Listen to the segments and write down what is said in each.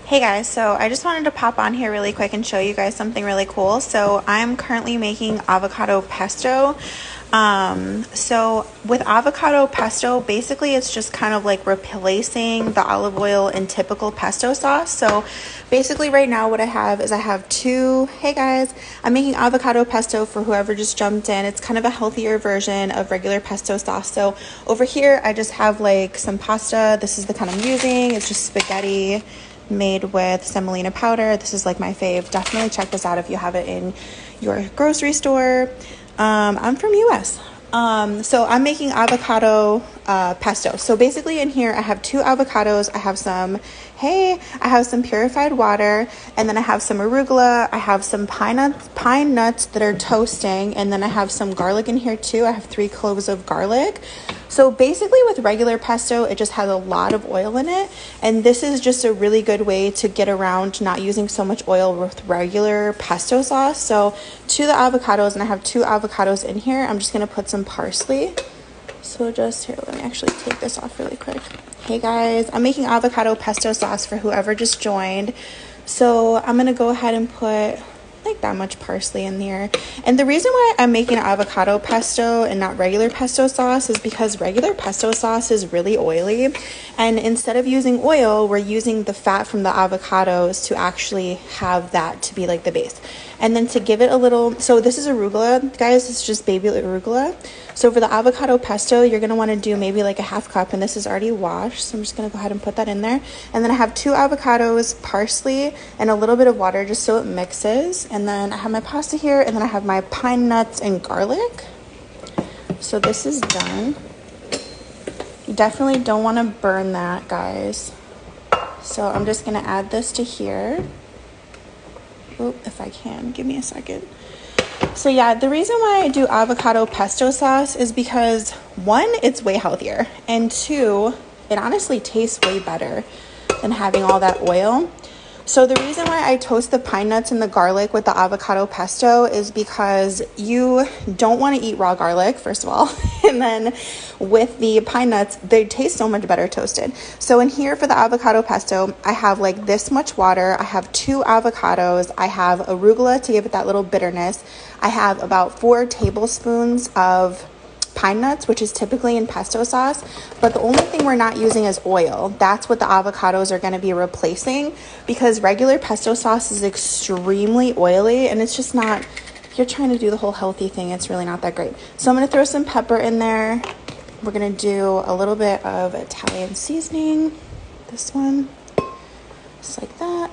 Hey guys, so I just wanted to pop on here really quick and show you guys something really cool. So I'm currently making avocado pesto. So with avocado pesto, basically it's just kind of like replacing the olive oil in typical pesto sauce. So basically right now what I have is hey guys, I'm making avocado pesto for whoever just jumped in. It's kind of a healthier version of regular pesto sauce. So over here I just have like some pasta. This is the kind I'm using. It's just spaghetti made with semolina powder. This is like my fave. Definitely check this out if you have it in your grocery store. I'm from US. So I'm making avocado pesto. So basically in here I have 2 avocados. I have some purified water, and then I have some arugula. I have some pine nuts that are toasting, and then I have some garlic in here too. I have 3 cloves of garlic. So basically with regular pesto, it just has a lot of oil in it. And this is just a really good way to get around not using so much oil with regular pesto sauce. So to the avocados, and I have 2 avocados in here, I'm just going to put some parsley. So just here, let me actually take this off really quick. Hey guys, I'm making avocado pesto sauce for whoever just joined. So I'm going to go ahead and put like that much parsley in there. And the reason why I'm making avocado pesto and not regular pesto sauce is because regular pesto sauce is really oily, and instead of using oil, we're using the fat from the avocados to actually have that to be like the base. And then to give it a little, so this is arugula, guys. It's just baby arugula. So for the avocado pesto, you're going to want to do maybe like a ½ cup, and this is already washed, so I'm just going to go ahead and put that in there. And then I have 2 avocados, parsley, and a little bit of water just so it mixes. And then I have my pasta here, and then I have my pine nuts and garlic. So this is done. You definitely don't want to burn that, guys. So I'm just going to add this to here. Oop, if I can, give me a second. So yeah, the reason why I do avocado pesto sauce is because 1, it's way healthier, and 2, it honestly tastes way better than having all that oil. So the reason why I toast the pine nuts and the garlic with the avocado pesto is because you don't want to eat raw garlic, first of all. And then with the pine nuts, they taste so much better toasted. So in here for the avocado pesto, I have like this much water. I have 2 avocados. I have arugula to give it that little bitterness. I have about 4 tablespoons of pine nuts, which is typically in pesto sauce, but the only thing we're not using is oil. That's what the avocados are going to be replacing, because regular pesto sauce is extremely oily, and it's just not, if you're trying to do the whole healthy thing, it's really not that great. So I'm going to throw some pepper in there. We're going to do a little bit of Italian seasoning, this one, just like that.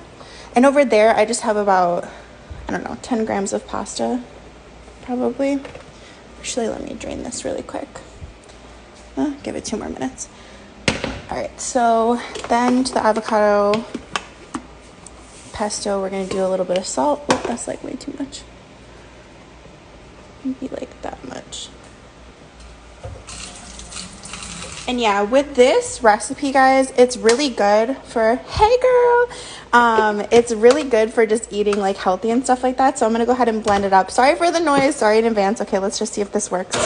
And over there I just have about, I don't know, 10 grams of pasta probably. Actually, let me drain this really quick. Give it 2 more minutes. All right, so then to the avocado pesto, we're going to do a little bit of salt. Oh, that's like way too much. Maybe like that much. And yeah, with this recipe, guys, it's really good for, hey girl, it's really good for just eating like healthy and stuff like that. So I'm going to go ahead and blend it up. Sorry for the noise. Sorry in advance. Okay, let's just see if this works.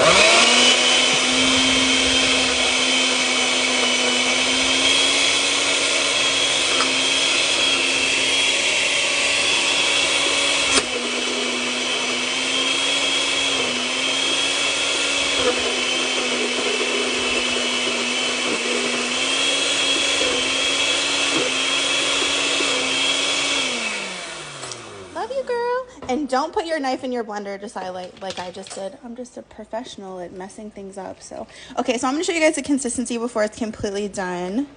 And don't put your knife in your blender just like I just did. I'm just a professional at messing things up. So, okay, so I'm going to show you guys the consistency before it's completely done.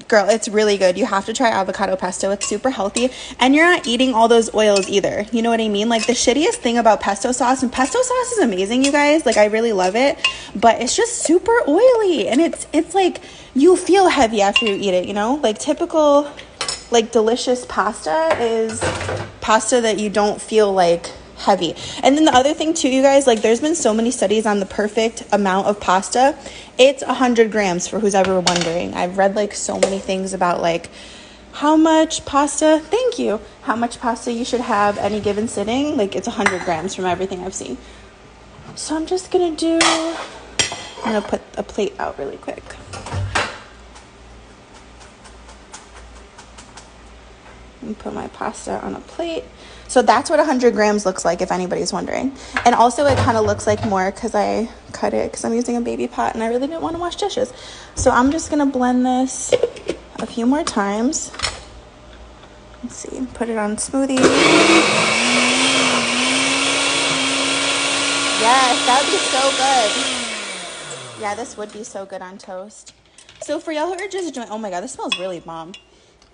Girl, it's really good. You have to try avocado pesto. It's super healthy, and you're not eating all those oils either. You know what I mean? Like the shittiest thing about pesto sauce, and pesto sauce is amazing, you guys. Like I really love it, but it's just super oily, and it's like you feel heavy after you eat it, you know? Like typical like delicious pasta is pasta that you don't feel like heavy. And then the other thing too, you guys, like there's been so many studies on the perfect amount of pasta. It's 100 grams for who's ever wondering. I've read like so many things about like how much pasta, how much pasta you should have any given sitting. Like it's 100 grams from everything I've seen. So I'm just gonna put a plate out really quick. and put my pasta on a plate. So that's what 100 grams looks like, if anybody's wondering. And also it kind of looks like more because I cut it because I'm using a baby pot and I really didn't want to wash dishes. So I'm just going to blend this a few more times. Let's see, put it on smoothie. Yes, that would be so good. Yeah, this would be so good on toast. So for y'all who are just joining, oh my god, this smells really bomb.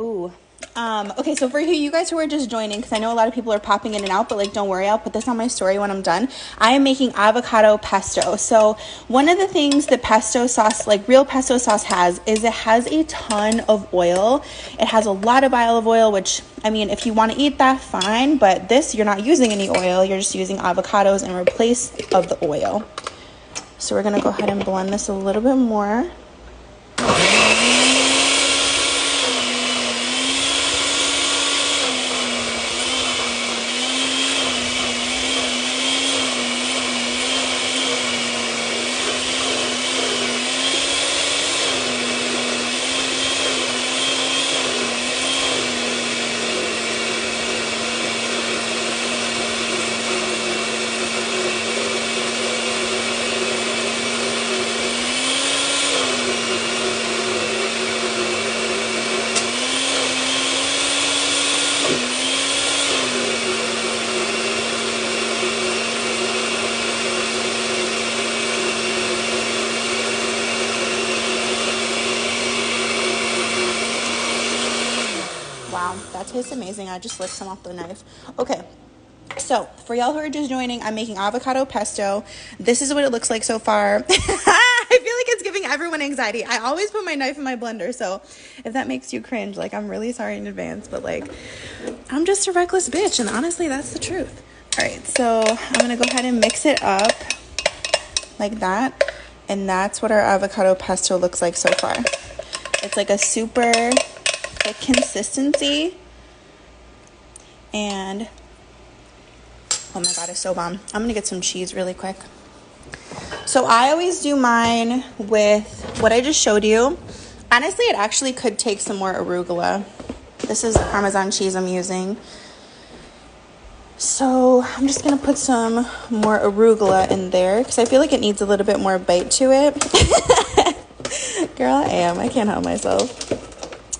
Ooh. Okay, so for you guys who are just joining, because I know a lot of people are popping in and out, but like, don't worry, I'll put this on my story when I'm done. I am making avocado pesto. So one of the things that pesto sauce, like real pesto sauce has, is it has a ton of oil. It has a lot of olive oil, which, I mean, if you want to eat that, fine, but this, you're not using any oil, you're just using avocados in place of the oil. So we're going to go ahead and blend this a little bit more. Wow, that tastes amazing. I just licked some off the knife. Okay, so for y'all who are just joining, I'm making avocado pesto. This is what it looks like so far. I feel like it's giving everyone anxiety. I always put my knife in my blender, so if that makes you cringe, like, I'm really sorry in advance, but like, I'm just a reckless bitch, and honestly, that's the truth. All right, so I'm gonna go ahead and mix it up like that, and that's what our avocado pesto looks like so far. It's like a super thick consistency, and oh my god, it's so bomb. I'm gonna get some cheese really quick. So I always do mine with what I just showed you. Honestly, it actually could take some more arugula. This is Parmesan cheese I'm using. So I'm just gonna put some more arugula in there because I feel like it needs a little bit more bite to it. Girl, I can't help myself.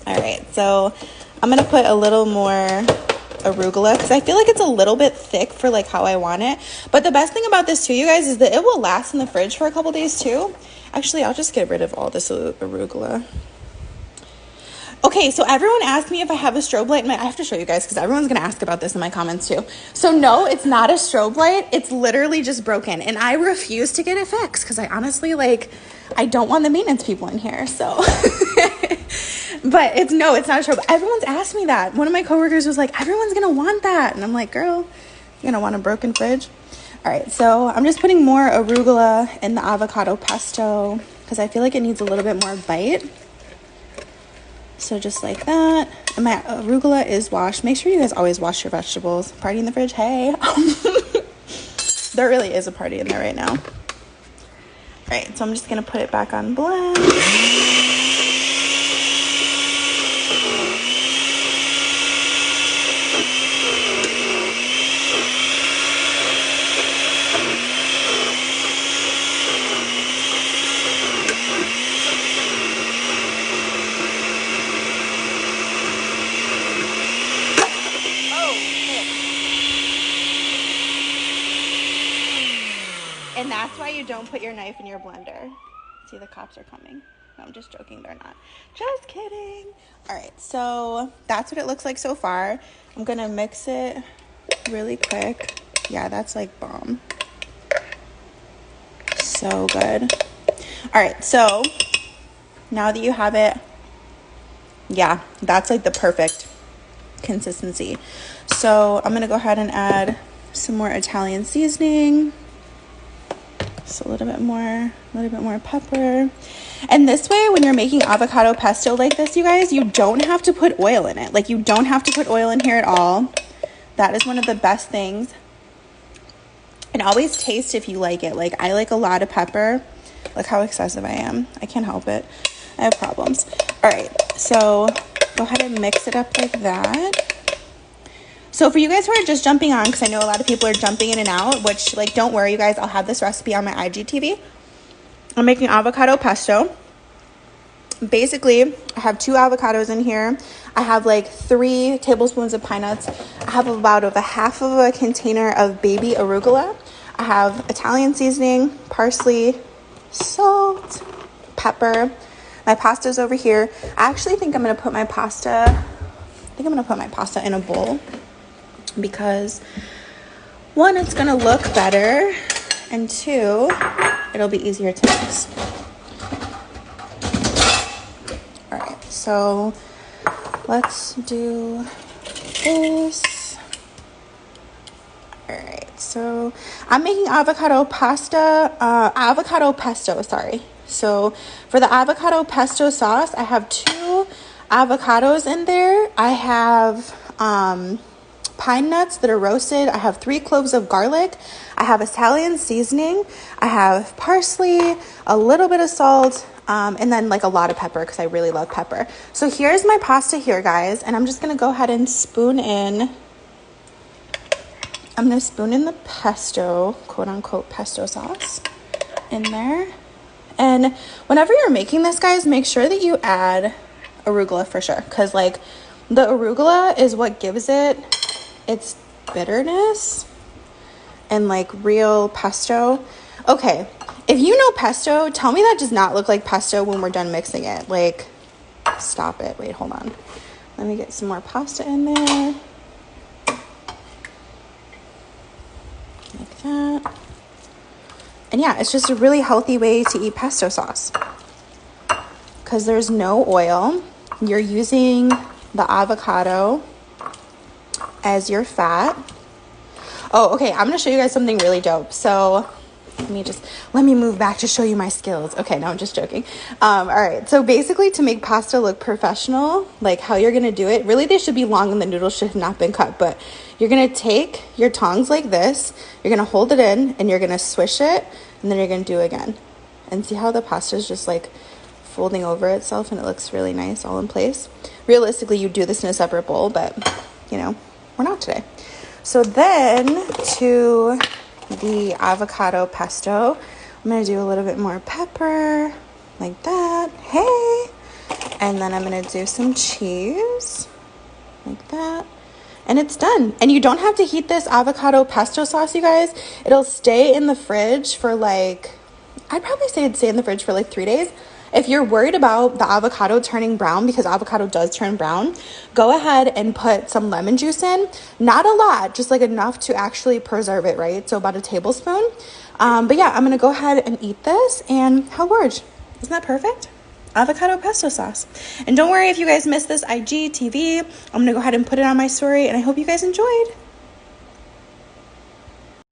All right, so I'm gonna put a little more arugula because I feel like it's a little bit thick for like how I want it. But the best thing about this too, you guys, is that it will last in the fridge for a couple days too. Actually, I'll just get rid of all this arugula. Okay, so everyone asked me if I have a strobe light. I have to show you guys because everyone's going to ask about this in my comments too. So no, it's not a strobe light. It's literally just broken. And I refuse to get it fixed because I honestly, like, I don't want the maintenance people in here. So, but it's not a strobe. Everyone's asked me that. One of my coworkers was like, everyone's going to want that. And I'm like, girl, you're going to want a broken fridge? All right, so I'm just putting more arugula in the avocado pesto because I feel like it needs a little bit more bite. So just like that. And my arugula is washed. Make sure you guys always wash your vegetables. Party in the fridge, hey. There really is a party in there right now. All right, so I'm just gonna put it back on blend. And that's why you don't put your knife in your blender. See, the cops are coming. No, I'm just joking. They're not. Just kidding. All right, so that's what it looks like so far. I'm going to mix it really quick. Yeah, that's like bomb. So good. All right, so now that you have it, yeah, that's like the perfect consistency. So I'm going to go ahead and add some more Italian seasoning. Just a little bit more pepper. And this way, when you're making avocado pesto like this, you guys, you don't have to put oil in it. Like, you don't have to put oil in here at all. That is one of the best things. And always taste if you like it. Like, I like a lot of pepper. Look how excessive I am. I can't help it. I have problems. All right, so go ahead and mix it up like that. So for you guys who are just jumping on, because I know a lot of people are jumping in and out, which, like, don't worry, you guys, I'll have this recipe on my IGTV. I'm making avocado pesto. Basically, I have 2 avocados in here. I have like 3 tablespoons of pine nuts. I have about a half of a container of baby arugula. I have Italian seasoning, parsley, salt, pepper. My pasta's over here. I actually think I'm gonna put my pasta in a bowl because 1, it's gonna look better, and 2, it'll be easier to mix. All right, so let's do this. All right, so I'm making avocado pesto, sorry. So for the avocado pesto sauce, I have 2 avocados in there. I have pine nuts that are roasted. I have 3 cloves of garlic. I have Italian seasoning. I have parsley, a little bit of salt, and then like a lot of pepper because I really love pepper. So here's my pasta here, guys, and I'm just gonna go ahead and spoon in. I'm gonna spoon in the pesto, quote unquote pesto sauce in there. And whenever you're making this, guys, make sure that you add arugula for sure, because like the arugula is what gives it its bitterness and like real pesto. Okay, if you know pesto, tell me that does not look like pesto when we're done mixing it. Like, stop it. Wait, hold on. Let me get some more pasta in there. Like that. And yeah, it's just a really healthy way to eat pesto sauce because there's no oil. You're using the avocado as your fat. Oh, okay, I'm gonna show you guys something really dope. So let me move back to show you my skills. Okay, no, I'm just joking. All right, so basically to make pasta look professional, like how you're gonna do it, really they should be long and the noodles should have not been cut, but you're gonna take your tongs like this, you're gonna hold it in and you're gonna swish it, and then you're gonna do it again. And see how the pasta is just like folding over itself and it looks really nice all in place. Realistically, you do this in a separate bowl, but you know, we're not today. So then to the avocado pesto, I'm gonna do a little bit more pepper like that. Hey, and then I'm gonna do some cheese like that, and it's done. And you don't have to heat this avocado pesto sauce, you guys. It'll stay in the fridge for like, I'd probably say it'd stay in the fridge for like 3 days. If you're worried about the avocado turning brown, because avocado does turn brown, go ahead and put some lemon juice in. Not a lot, just like enough to actually preserve it, right? So about a tablespoon. But yeah, I'm gonna go ahead and eat this, and how gorge. Isn't that perfect? Avocado pesto sauce. And don't worry if you guys missed this IGTV. I'm gonna go ahead and put it on my story, and I hope you guys enjoyed.